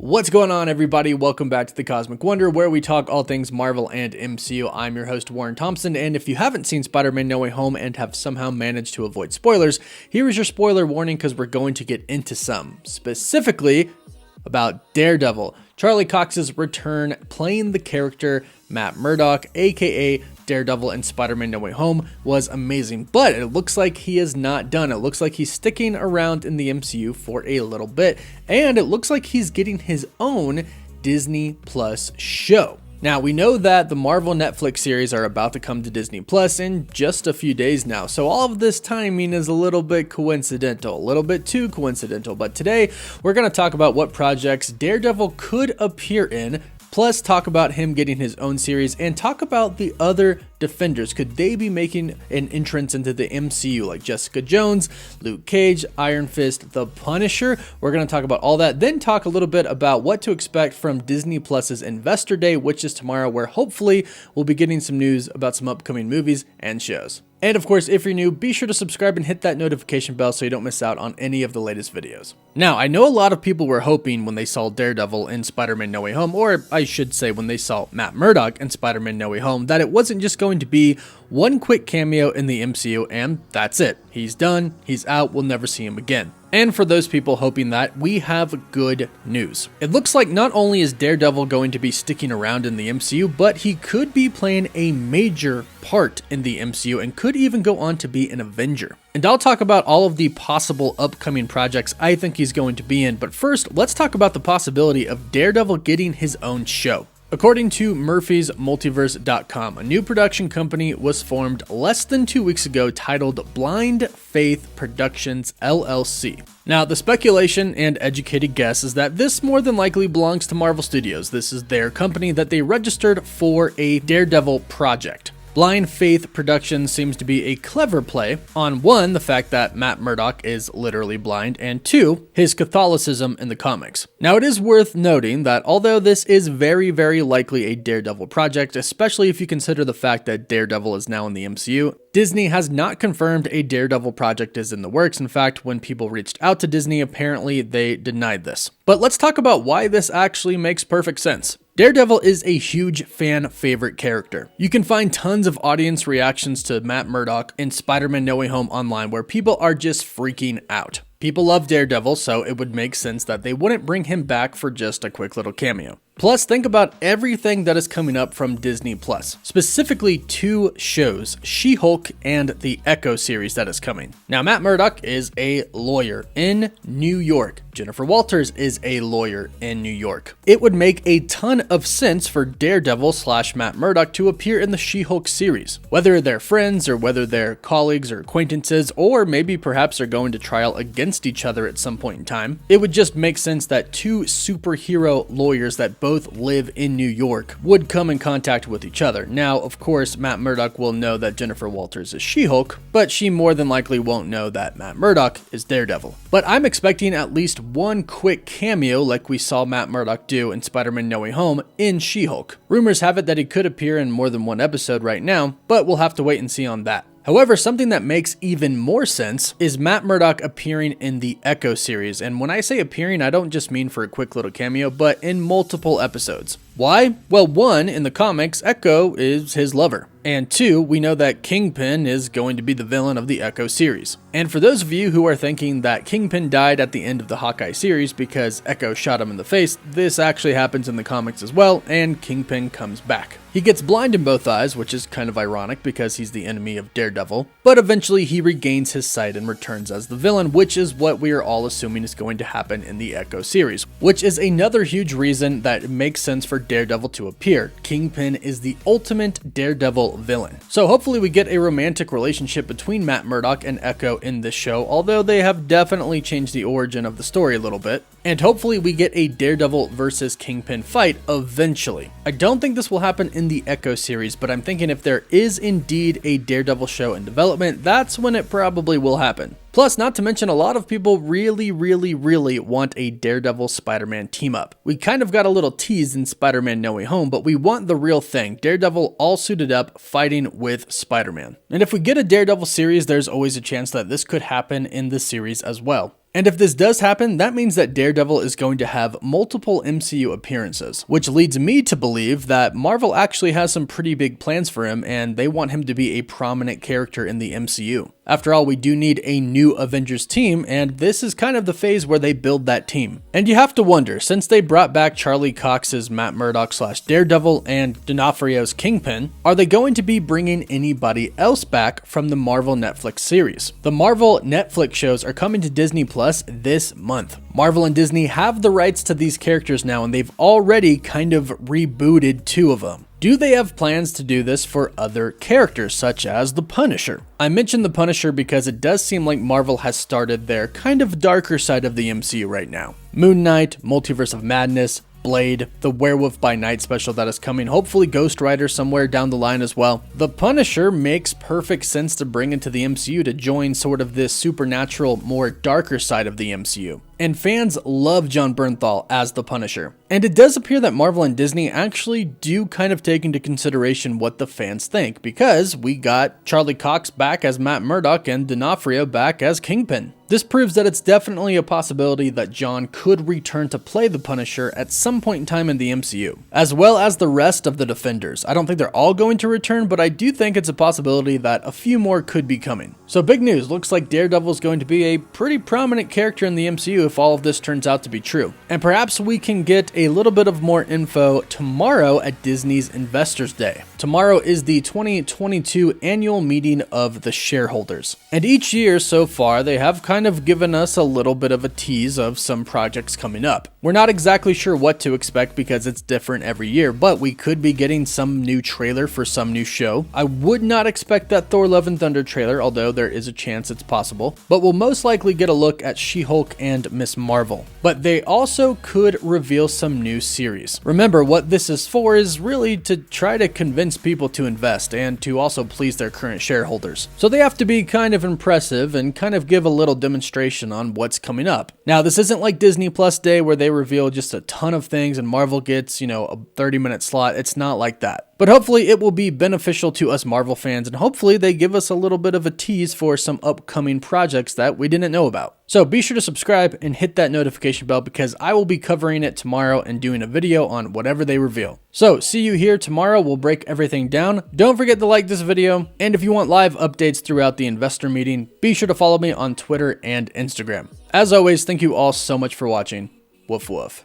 What's going on, everybody? Welcome back to the Cosmic Wonder, where we talk all things Marvel and MCU. I'm your host, Warren Thompson, and if you haven't seen Spider-Man No Way Home and have somehow managed to avoid spoilers, here is your spoiler warning because we're going to get into some, specifically about Daredevil, Charlie Cox's return playing the character Matt Murdock, aka Daredevil in Spider-Man No Way Home, was amazing, but it looks like he is not done. It looks like he's sticking around in the MCU for a little bit, and it looks like he's getting his own Disney Plus show. Now, we know that the Marvel Netflix series are about to come to Disney Plus in just a few days now, so all of this timing is a little bit coincidental, a little bit too coincidental, but today we're going to talk about what projects Daredevil could appear in, plus talk about him getting his own series, and talk about the other Defenders. Could they be making an entrance into the MCU, like Jessica Jones, Luke Cage, Iron Fist, The Punisher? We're going to talk about all that, then talk a little bit about what to expect from Disney Plus's Investor Day, which is tomorrow, where hopefully we'll be getting some news about some upcoming movies and shows. And of course, if you're new, be sure to subscribe and hit that notification bell so you don't miss out on any of the latest videos. Now, I know a lot of people were hoping when they saw Daredevil in Spider-Man No Way Home, or I should say when they saw Matt Murdock in Spider-Man No Way Home, that it wasn't just going to be one quick cameo in the MCU and that's it. He's done, he's out, we'll never see him again. And for those people hoping that, we have good news. It looks like not only is Daredevil going to be sticking around in the MCU, but he could be playing a major part in the MCU and could even go on to be an Avenger. And I'll talk about all of the possible upcoming projects I think he's going to be in, but first, let's talk about the possibility of Daredevil getting his own show. According to MurphysMultiverse.com, a new production company was formed less than 2 weeks ago titled Blind Faith Productions LLC. Now, the speculation and educated guess is that this more than likely belongs to Marvel Studios. This is their company that they registered for a Daredevil project. Blind Faith Productions seems to be a clever play on, one, the fact that Matt Murdock is literally blind, and two, his Catholicism in the comics. Now, it is worth noting that although this is very, very likely a Daredevil project, especially if you consider the fact that Daredevil is now in the MCU, Disney has not confirmed a Daredevil project is in the works. In fact, when people reached out to Disney, apparently they denied this. But let's talk about why this actually makes perfect sense. Daredevil is a huge fan favorite character. You can find tons of audience reactions to Matt Murdock in Spider-Man No Way Home online where people are just freaking out. People love Daredevil, so it would make sense that they wouldn't bring him back for just a quick little cameo. Plus, think about everything that is coming up from Disney Plus, specifically two shows, She-Hulk and the Echo series that is coming. Now, Matt Murdock is a lawyer in New York. Jennifer Walters is a lawyer in New York. It would make a ton of sense for Daredevil / Matt Murdock to appear in the She-Hulk series. Whether they're friends or whether they're colleagues or acquaintances, or maybe perhaps they're going to trial against each other at some point in time, it would just make sense that two superhero lawyers that both live in New York would come in contact with each other. Now, of course, Matt Murdock will know that Jennifer Walters is She-Hulk, but she more than likely won't know that Matt Murdock is Daredevil. But I'm expecting at least one quick cameo like we saw Matt Murdock do in Spider-Man No Way Home in She-Hulk. Rumors have it that he could appear in more than one episode right now, but we'll have to wait and see on that. However, something that makes even more sense is Matt Murdock appearing in the Echo series. And when I say appearing, I don't just mean for a quick little cameo, but in multiple episodes. Why? Well, one, in the comics, Echo is his lover. And two, we know that Kingpin is going to be the villain of the Echo series. And for those of you who are thinking that Kingpin died at the end of the Hawkeye series because Echo shot him in the face, this actually happens in the comics as well, and Kingpin comes back. He gets blind in both eyes, which is kind of ironic because he's the enemy of Daredevil, but eventually he regains his sight and returns as the villain, which is what we are all assuming is going to happen in the Echo series, which is another huge reason that it makes sense for Daredevil to appear. Kingpin is the ultimate Daredevil villain. So hopefully we get a romantic relationship between Matt Murdock and Echo in this show, although they have definitely changed the origin of the story a little bit. And hopefully we get a Daredevil versus Kingpin fight eventually. I don't think this will happen in the Echo series, but I'm thinking if there is indeed a Daredevil show in development, that's when it probably will happen. Plus, not to mention, a lot of people really want a Daredevil Spider-Man team up. We kind of got a little tease in Spider-Man No Way Home, but we want the real thing. Daredevil all suited up fighting with Spider-Man. And if we get a Daredevil series, there's always a chance that this could happen in the series as well. And if this does happen, that means that Daredevil is going to have multiple MCU appearances, which leads me to believe that Marvel actually has some pretty big plans for him and they want him to be a prominent character in the MCU. After all, we do need a new Avengers team, and this is kind of the phase where they build that team. And you have to wonder, since they brought back Charlie Cox's Matt Murdock / Daredevil and D'Onofrio's Kingpin, are they going to be bringing anybody else back from the Marvel Netflix series? The Marvel Netflix shows are coming to Disney Plus this month. Marvel and Disney have the rights to these characters now, and they've already kind of rebooted 2 of them. Do they have plans to do this for other characters, such as the Punisher? I mentioned the Punisher because it does seem like Marvel has started their kind of darker side of the MCU right now. Moon Knight, Multiverse of Madness, Blade, the Werewolf by Night special that is coming, hopefully Ghost Rider somewhere down the line as well. The Punisher makes perfect sense to bring into the MCU to join sort of this supernatural, more darker side of the MCU. And fans love Jon Bernthal as the Punisher. And it does appear that Marvel and Disney actually do kind of take into consideration what the fans think, because we got Charlie Cox back as Matt Murdock and D'Onofrio back as Kingpin. This proves that it's definitely a possibility that Jon could return to play the Punisher at some point in time in the MCU, as well as the rest of the Defenders. I don't think they're all going to return, but I do think it's a possibility that a few more could be coming. So big news, looks like Daredevil is going to be a pretty prominent character in the MCU if all of this turns out to be true. And perhaps we can get a little bit of more info tomorrow at Disney's Investors Day. Tomorrow is the 2022 annual meeting of the shareholders. And each year so far, they have kind of given us a little bit of a tease of some projects coming up. We're not exactly sure what to expect because it's different every year, but we could be getting some new trailer for some new show. I would not expect that Thor Love and Thunder trailer, although there is a chance it's possible. But we'll most likely get a look at She-Hulk and Miss Marvel. But they also could reveal some new series. Remember, what this is for is really to try to convince people to invest and to also please their current shareholders. So they have to be kind of impressive and kind of give a little demonstration on what's coming up. Now, this isn't like Disney Plus Day where they reveal just a ton of things and Marvel gets, a 30-minute slot. It's not like that. But hopefully it will be beneficial to us Marvel fans, and hopefully they give us a little bit of a tease for some upcoming projects that we didn't know about. So be sure to subscribe and hit that notification bell because I will be covering it tomorrow and doing a video on whatever they reveal. So see you here tomorrow. We'll break everything down. Don't forget to like this video, and if you want live updates throughout the investor meeting, be sure to follow me on Twitter and Instagram. As always, thank you all so much for watching. Woof woof.